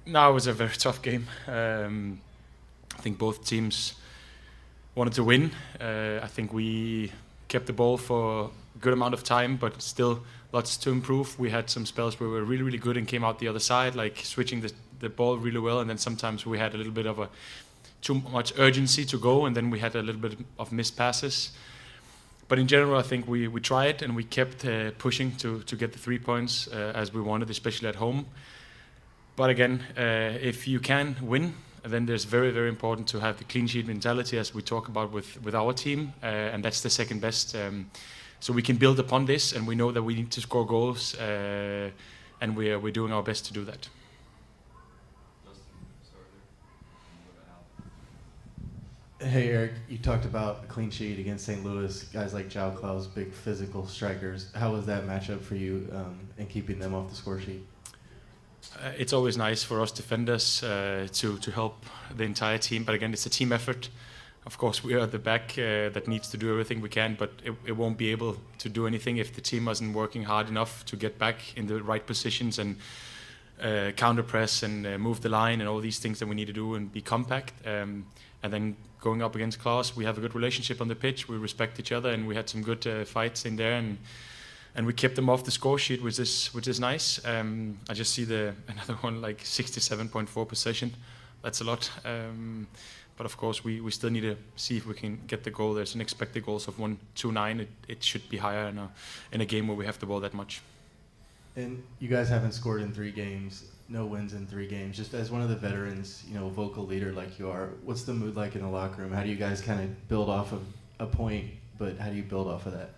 No, it was a very tough game. I think both teams wanted to win. I think we kept the ball for a good amount of time, but still lots to improve. We had some spells where we were really, really good and came out the other side, like switching the ball really well. And then sometimes we had a little bit of a too much urgency to go, and then we had a little bit of missed passes. But in general, I think we tried and we kept pushing to get the 3 points as we wanted, especially at home. But again, if you can win, then there's very, very important to have the clean sheet mentality, as we talk about with our team, and that's the second best. So we can build upon this, and we know that we need to score goals, and we're doing our best to do that. Hey Erik, you talked about a clean sheet against St. Louis, guys like João Klaus, big physical strikers. How was that matchup for you in keeping them off the score sheet? It's always nice for us defenders to help the entire team, but again, it's a team effort. Of course, we are at the back that needs to do everything we can, but it won't be able to do anything if the team isn't working hard enough to get back in the right positions and counter press and move the line and all these things that we need to do and be compact. And then going up against Klaus, we have a good relationship on the pitch. We respect each other, and we had some good fights in there, and we kept them off the score sheet, which is nice. I just see another one like 67.4 possession. That's a lot. But of course, we still need to see if we can get the goal. There's an expected goals of 1.29. It should be higher in a game where we have the ball that much. And you guys haven't scored in 3 games, no wins in 3 games. Just as one of the veterans, vocal leader like you are, what's the mood like in the locker room? How do you guys kind of build off of a point, but how do you build off of that?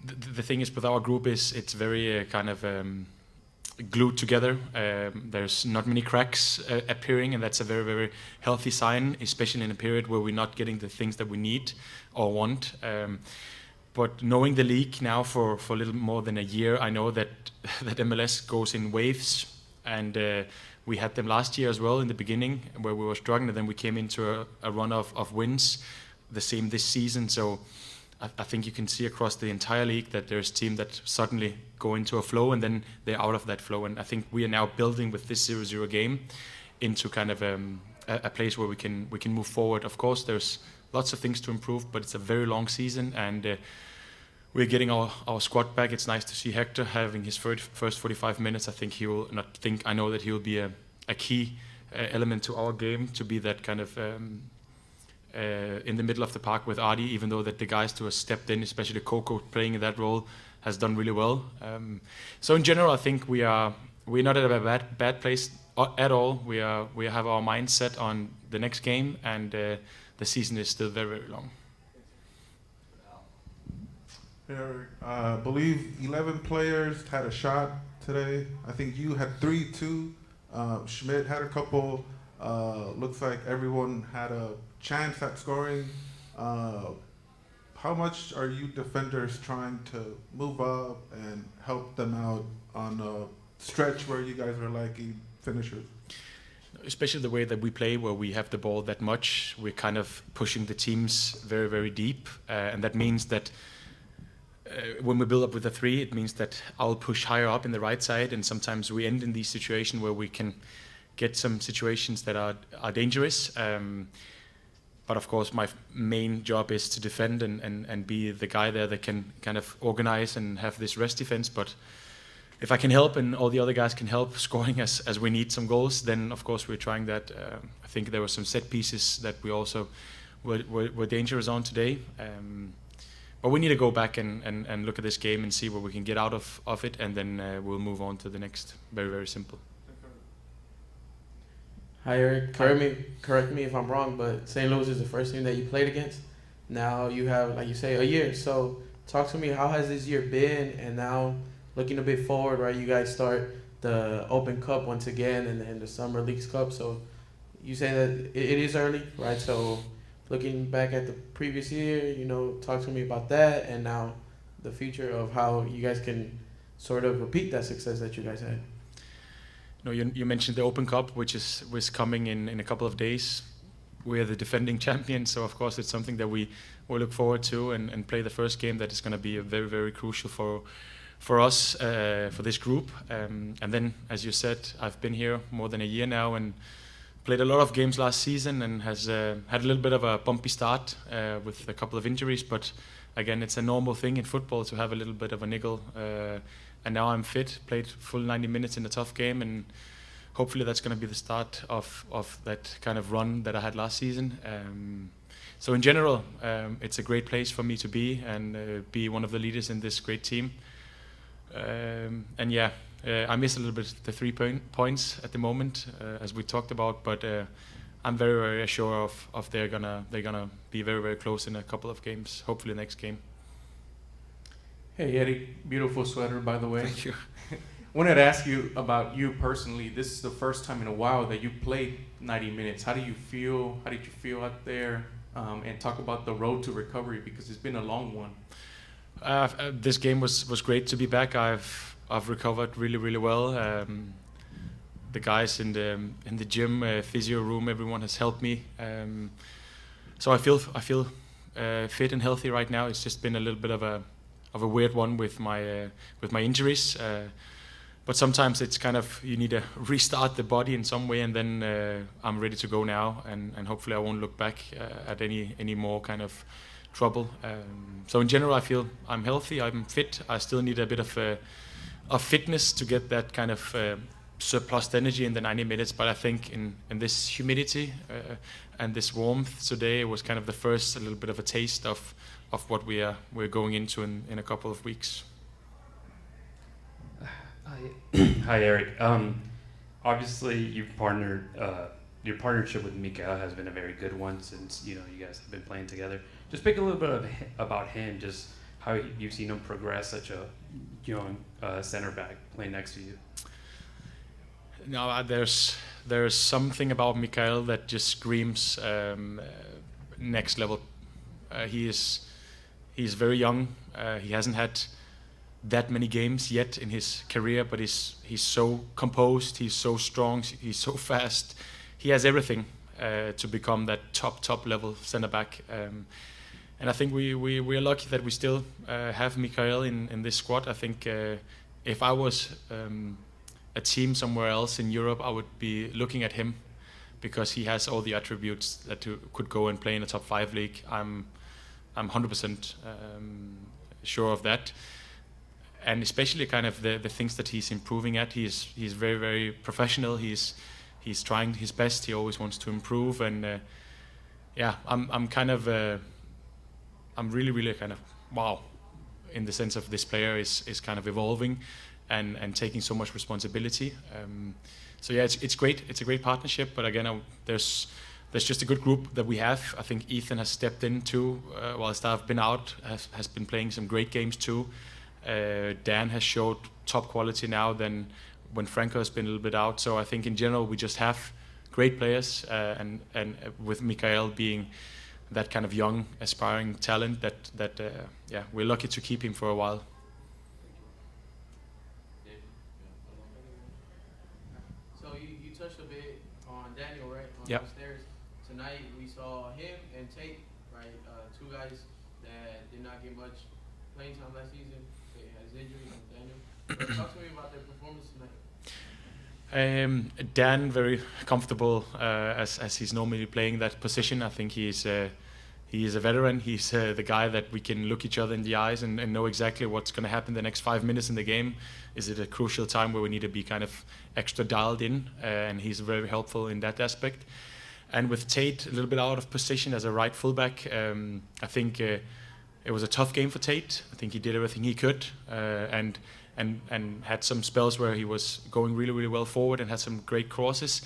The thing is with our group is it's very kind of glued together. There's not many cracks appearing, and that's a very, very healthy sign, especially in a period where we're not getting the things that we need or want. But knowing the league now for a little more than a year, I know that MLS goes in waves, and we had them last year as well in the beginning where we were struggling, and then we came into a run of wins, the same this season. So I think you can see across the entire league that there's teams that suddenly go into a flow and then they're out of that flow. And I think we are now building with this 0-0 game into kind of a place where we can move forward. Of course, there's lots of things to improve, but it's a very long season, and we're getting our squad back. It's nice to see Hector having his first 45 minutes. I know that he will be a key element to our game, to be that kind of in the middle of the park with Adi, even though that the guys who have stepped in, especially Coco playing in that role, has done really well. So in general, I think we're not at a bad place at all. We have our mind set on the next game, and the season is still very, very long. Erik, I believe 11 players had a shot today. I think you had 3 too. Schmidt had a couple. Looks like everyone had a chance at scoring. How much are you defenders trying to move up and help them out on a stretch where you guys are lacking finishers? Especially the way that we play, where we have the ball that much, we're kind of pushing the teams very, very deep, and that means that when we build up with a 3, it means that I'll push higher up in the right side, and sometimes we end in these situations where we can get some situations that are dangerous. But of course, my main job is to defend and be the guy there that can kind of organize and have this rest defense. But if I can help and all the other guys can help scoring as we need some goals, then of course we're trying that. I think there were some set pieces that we also were dangerous on today. But we need to go back and look at this game and see what we can get out of it, and then we'll move on to the next. Very, very simple. Hi Erik, correct me if I'm wrong, but St. Louis is the first team that you played against. Now you have, like you say, a year. So talk to me, how has this year been? And now looking a bit forward, right? You guys start the Open Cup once again and the Summer Leagues Cup. So you say that it is early, right? So looking back at the previous year, talk to me about that, and now the future of how you guys can sort of repeat that success that you guys had. You mentioned the Open Cup, which was coming in a couple of days. We're the defending champions, so of course it's something that we will look forward to and play the first game that is going to be very, very crucial for us, for this group. And then, as you said, I've been here more than a year now and played a lot of games last season and has had a little bit of a bumpy start with a couple of injuries. But again, it's a normal thing in football to have a little bit of a niggle. And now I'm fit, played full 90 minutes in a tough game, and hopefully that's going to be the start of that kind of run that I had last season. So in general, it's a great place for me to be and be one of the leaders in this great team. And yeah, I miss a little bit the 3 points at the moment, as we talked about, but I'm very, very sure of they're gonna be very, very close in a couple of games, hopefully next game. Hey Erik, beautiful sweater by the way. Thank you. Wanted to ask you about you personally. This is the first time in a while that you played 90 minutes. How do you feel? How did you feel out there? And talk about the road to recovery, because it's been a long one. This game was great to be back. I've recovered really, really well. The guys in the gym, physio room, everyone has helped me. So I feel fit and healthy right now. It's just been a little bit of a weird one with my injuries. But sometimes it's kind of, you need to restart the body in some way, and then I'm ready to go now, and hopefully I won't look back at any more kind of trouble. So in general, I feel I'm healthy, I'm fit. I still need a bit of fitness to get that kind of surplus energy in the 90 minutes. But I think in this humidity and this warmth today, it was kind of the first a little bit of a taste of what we're going into in a couple of weeks. Hi, Erik. Obviously, you've partnered. Your partnership with Mikael has been a very good one since you guys have been playing together. Just speak a little bit about him, just how you've seen him progress, such a young center back playing next to you. No, there's something about Mikael that just screams next level. He's very young. He hasn't had that many games yet in his career, but he's so composed, he's so strong, he's so fast. He has everything to become that top level center back. And I think we are lucky that we still have Mikael in this squad. I think if I was a team somewhere else in Europe, I would be looking at him because he has all the attributes that could go and play in a top 5 league. I'm 100% sure of that. And especially kind of the things that he's improving at. He's very, very professional. He's trying his best. He always wants to improve. And I'm kind of I'm really, really kind of wow, in the sense of this player is kind of evolving and taking so much responsibility. So yeah, it's great. It's a great partnership. But again, there's just a good group that we have. I think Ethan has stepped in too, whilst I've been out, has been playing some great games too. Dan has showed top quality now than when Franco has been a little bit out. So I think in general we just have great players, and with Mikael being that kind of young, aspiring talent that we're lucky to keep him for a while. So you touched a bit on Daniel, right? On Yep. the stairs. Tonight we saw him and Tate, right? Two guys that did not get much playing time last season. Tate has injury, and Daniel. Talk to me about their performance tonight. Dan very comfortable as he's normally playing that position. I think he is a veteran. He's the guy that we can look each other in the eyes and know exactly what's going to happen the next 5 minutes in the game. Is it a crucial time where we need to be kind of extra dialed in? And he's very helpful in that aspect. And with Tate a little bit out of position as a right fullback, I think it was a tough game for Tate. I think he did everything he could and had some spells where he was going really, really well forward and had some great crosses.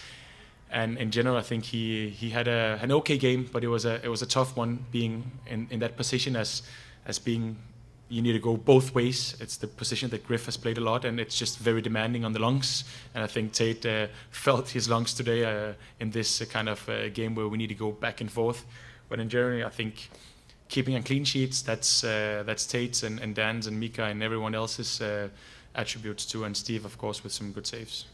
And in general, I think he had an okay game, but it was a tough one being in that position as being, you need to go both ways. It's the position that Griff has played a lot, and it's just very demanding on the lungs. And I think Tate felt his lungs today in this kind of game where we need to go back and forth. But in general, I think keeping on clean sheets, that's Tate's and Dan's and Mika and everyone else's attributes too, and Steve, of course, with some good saves.